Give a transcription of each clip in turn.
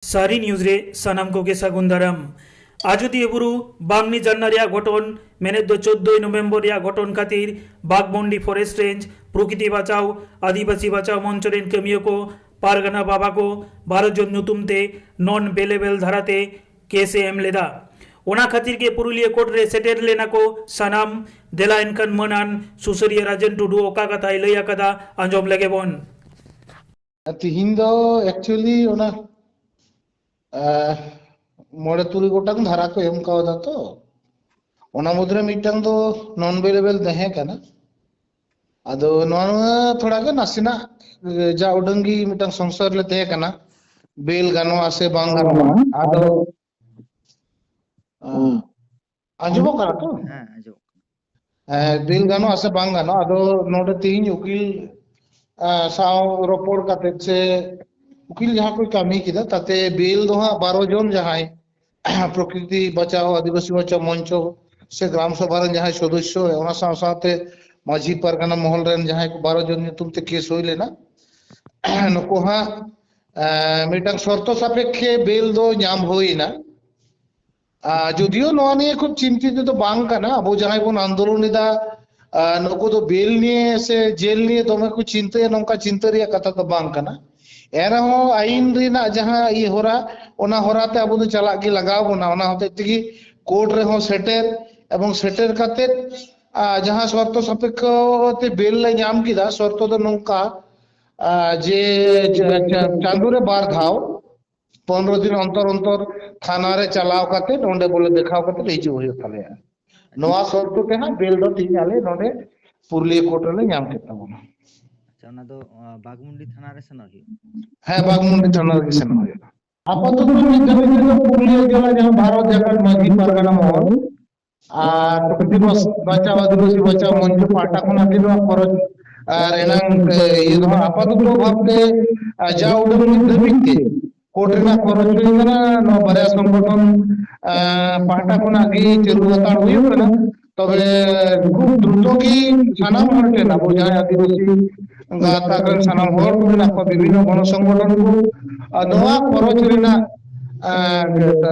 सारी न्यूज़ रे सानाम को के सागुन दाराम आजोदिया बुरु बांगनी जन्ना रिया घटन मेने दो 14 नवेम्बर रिया घटन खातिर बागमंडी फरेस्ट रेंज प्रकृति बचाओ आदिवासी बचाओ मंच रेन कमियों को पारगना बाबा को 12 जन नुतुमते नॉन बेलेबल धराते केसे एम लेदा ओना खातिर के पुरुलिया कोर्ट रे सेटेल लेना को सानाम देला इनकन मनान सुसरिया राजन टुडू ओका कथा लैया कदा आंजम लगे बन तिहिन दो एक्चुअली ओना मोड़े तुरी गोटांग धारा को एम कावदा तो ओना मुद्रे मिटंग दो नॉन अवेलेबल दहे कना अदो नॉन थोड़ा के नासिना जा उडंगी मिटंग संसार ले दहे कना बेल गानो आसे बांग गानो अदो आजो करा तो बेल गानो आसे बांग गानो अदो नोडे तीन उकिल साव रोपोड़ काते से उकिल जहाँ कोई कमी किदा ताते बेल दो हाँ 12 जन जहाँ प्रकृति बचाओ आदिवासी बचाओ मंच से ग्राम सभा जहाँ सदस्य है ओना साव साथे माझी परगना महल रेन जहाँ 12 जन तुम ते केस होई लेना नुको हाँ मिटंग शर्त सापेक्षे बेल दो नाम होई ना जुदियो नोआ निये खूब चिंतित तो बांग का ना अब जहाँ को आंदोलन निदा नुको तो बेल निये से जेल निये तो मैं कुछ चिंता है नौका चिंता रिया कथा तो बांग का ना एरा हो आइन रिना जहाँ ये हो रहा ओना हो रहा था अब तो चला के लगाओ बोना ओना होते तिगी कोर्ट रे हो सेटर एवं सेटर काते जहाँ शर्त सापेक्ष ते बेल ले नाम किदा शर्त तो नौका जे चांदू रे बार धाव 15 दिन अंतर अंतर थाना रे चलाव काते नोंडे बोले देखाव काते हिजु होयो थाले नोआ शर्त के ना बेल दो तीन आले नोंडे पुरलिया कोर्ट रे नाम केता बोना अच्छा ना तो बागमुंडी थाना रे सना ही है बागमुंडी थाना रे सना होयो आपातत तो पुरलिया जिला जहां भारत जाकर माझी परगना महल प्रकृति बचाओ आदिवासी बचाओ मंच पाटा कोना दिनो खरच रेनांग ये दो आपातत भाबते जा उडन दबिते कोटना खरच लेना न बरे संगठन पाटा कोना गी चलु हतार होयो कना तबे खूब द्रुत की सानाम हटे ना बुझा आदिवासी गाता कर सानाम हर को ना को विभिन्न गण संगठन को दवा खरच लेना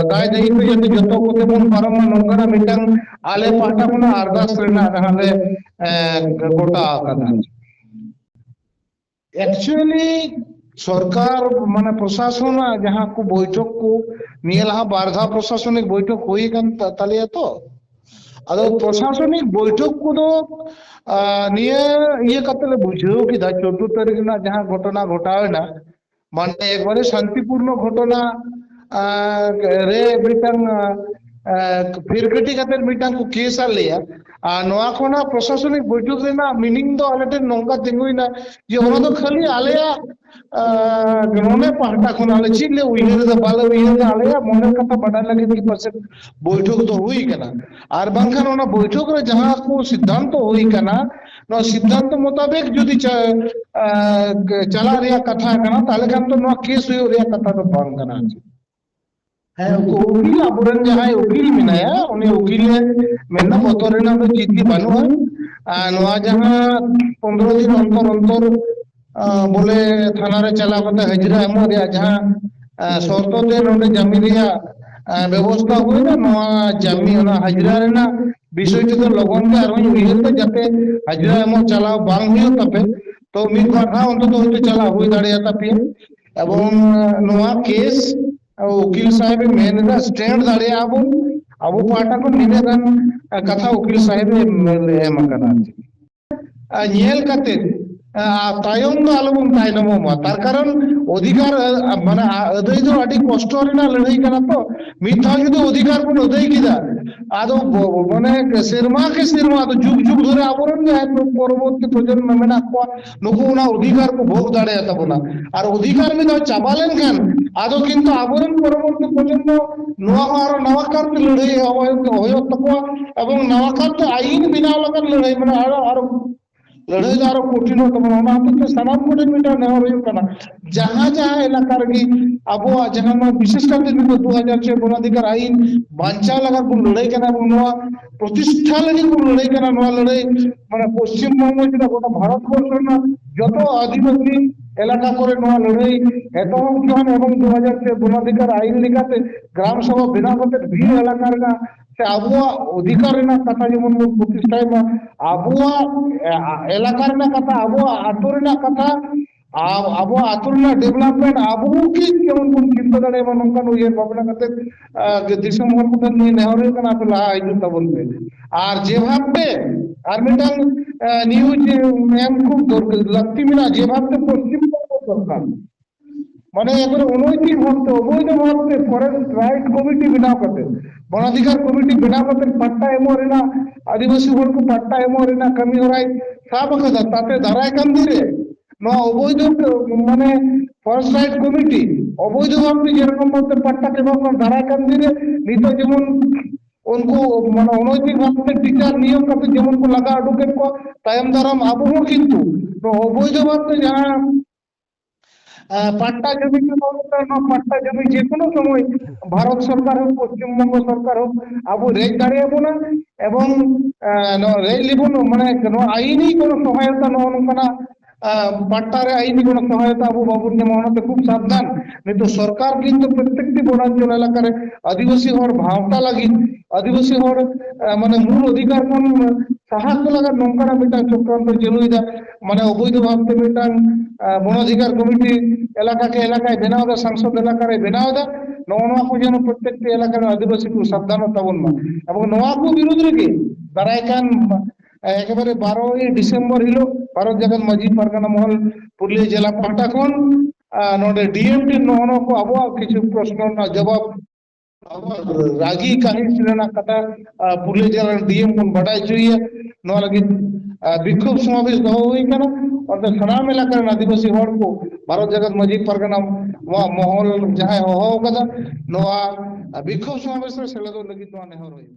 दाय दई पे जति जतो को तेमन परम नंगरा मिटंग आले पाटा कोना अरदास लेना रहले गोटा कदा एक्चुअली सरकार माने प्रशासन जहाँ को बैठक को नियला बारधा प्रशासनिक बैठक होई कन तालिया तो अदो प्रशासनिक बैठक को दो निये ये कतले बुझो कि 14 तारीख ना जहाँ घटना घटावे ना माने एक बारे शांतिपूर्ण घटना रे मिटंग फिरकटी कते मिटंग को केस आलिया नोआ कोना प्रशासनिक बैठक रेना मीनिंग दो आलेटे नोंगा तिंगुइना जे ओना दो खाली आलेया गनोने पाटा कोना आले चिले उइले द बाले उइले आलेया मोने कथा बडा लगे 3% बैठक तो हुई कना आर बांखान ओना बैठक रे जहां को सिद्धांत हुई कना नो सिद्धांत मुताबिक जदि चला रिया कथा कना ताले खान तो नो केस हुई रिया कथा तो बांग कना है उकिल अबुरन जहां उकिल मिनाया उन्हें उकिल मेना बतरेना तो चित्ती बानुआ नोआ जहां 15 दिन अंतर अंतर बोले थाना रे चला कते हजरा एमो रिया जहां शर्त ते नोने जमीन रिया व्यवस्था हुई ना नोआ जमीन ना हजरा रे ना विषय तो लगन के आरो उइहर तो जाते हजरा एमो चला बांग हुई तपे तो मिद बाधा अंत तो होते चला हुई दाड़िया तपे एवं नोआ केस उकिल साहेब मेन स्टैंड दाड़े आबो अबो पाटा को निवेदन कथा उकिल साहेब एम कना नेल कते तायम दो आलोबन तायनम मा तार कारण अधिकार माने अदय दो अडी कष्ट रेना लड़ाई कना तो मिथा जुदि अधिकार को अदय किदा आदो माने सिरमा के सिरमा तो जुग जुग धरे आबरन जाय परवर्ती प्रजन्म मेना को नुको ना अधिकार को भोग दाड़े तबना और अधिकार में दो चाबालेन खान आदो किंतु आबरन परवर्ती प्रजन्म नवा नवाकार लड़ाई होयो तको एवं नवाकार आईन बिना लगा लड़ाई माने और लड़ाई दारो कठिन तमना तो सनाम को मिटा नेहर होयो कना जहां जहां इलाका रे अबो जहां विशेष करते 2006 वनाधिकार आईन बांचा लगा को लड़ाई कना नवा प्रतिष्ठा लगी को लड़ाई कना नवा लड़ाई माने पश्चिम बंग जेटा गोटा भारत वर्ष ना जतो आदिवासी এলাকা করে নোয়া লড়াই এতহব জন এবং 2000 তে বনাধিকার আইন লেখাতে গ্রাম সভা বেনাও কাতে ভিড় এলাকার না সে আবহাওয়া অধিকার রেনার কথা যেমন প্রতিষ্ঠায় আবহাওয়া এলাকার না কথা আবহাওয়া আতরের কথা আবহাওয়া আতরের ডেভেলপমেন্ট আবহাওয়া কি কেমন কোন চিন্তা দাঁড়ে এবং নঙ্কান উইয়ের ভাবনা কাতে দিশম হল কথা নিয়ে নেওয়ার কেন আপনি লাহা আইজুতা বলবে আর যে ভাববে আর মিটাং নিউজ এম খুব দরকার লাগতি মিনা যে ভাবতে পশ্চিমবঙ্গ সরকার মানে এবারে অনৈতিক ভাবতে অবৈধ ভাবতে ফরেস্ট রাইট কমিটি বেনাও করতে বনাধিকার কমিটি বেনাও করতে পাট্টা এমো রেনা আদিবাসী হল को পাট্টা এমো রেনা কমি হরাই সাব কথা তাতে দাঁড়ায় কান দিরে নোয়া অবৈধ মানে ফরেস্ট রাইট কমিটি অবৈধ ভাবতে যেরকম ভাবতে পাট্টা কেমন দাঁড়ায় কান দিরে নিতো যেমন उनको মানে অনৈতিক ভাবতে টিচার নিয়োগ করতে যেমন को लगा एडवोकेट को तायम दाराम আবহাওয়া কিন্তু তো অবৈধ ভাবতে যারা পাট্টা জমি পাট্টা জমি যে কোনো সময় ভারত সরকার হোক পশ্চিমবঙ্গ সরকার হোক আবু রেজ দাঁড়িয়ে না এবং রেজ লিব মানে আইনি কোনো সহায়তা না পাট্টারে আইনি কোনো সহায়তা আবু বাবুর মহনতে খুব সাবধান কিন্তু সরকার কিন্তু প্রত্যেকটি বনাঞ্চল এলাকার আদিবাসী হওয়ার ভাবটা লাগি আদিবাসী হওয়ার মানে মূল অধিকার কোন সাহায্য লাগার নঙ্কানা মিটাং চক্রান্ত চলুইদা মানে অবৈধ ভাবতে মিটাং বনাধিকার কমিটি এলাকাকে এলাকায় বেনাও দা সংসদ এলাকায় বেনাও দা নোয়া को যেন প্রত্যেকটি এলাকার আদিবাসী को সাবধানতা বলমা এবং নোয়া को বিরোধ রেখে দাঁড়ায় কান একেবারে 12ই ডিসেম্বর হিলো ভারত জাগাত মাঝি পারগানা মহল পুরুলিয়া জেলা পাহটা খন নোডে ডিএমটি নহনো को আবহাওয়া কিছু প্রশ্ন না জবাব রাগী কাহিনী ছিলেন কথা পুরুলিয়া জেলার ডিএম কোন বাড়াই চুইয়ে নোয়া লাগি বিক্ষোভ সমাবেশ দহ হই কেন অর্থাৎ সানাম এলাকার আদিবাসী হড় को ভারত জাগাত মাঝি পারগানা মহল যাহাই হহ কথা নোয়া বিক্ষোভ সমাবেশ সেলা লাগি তো নেহর হই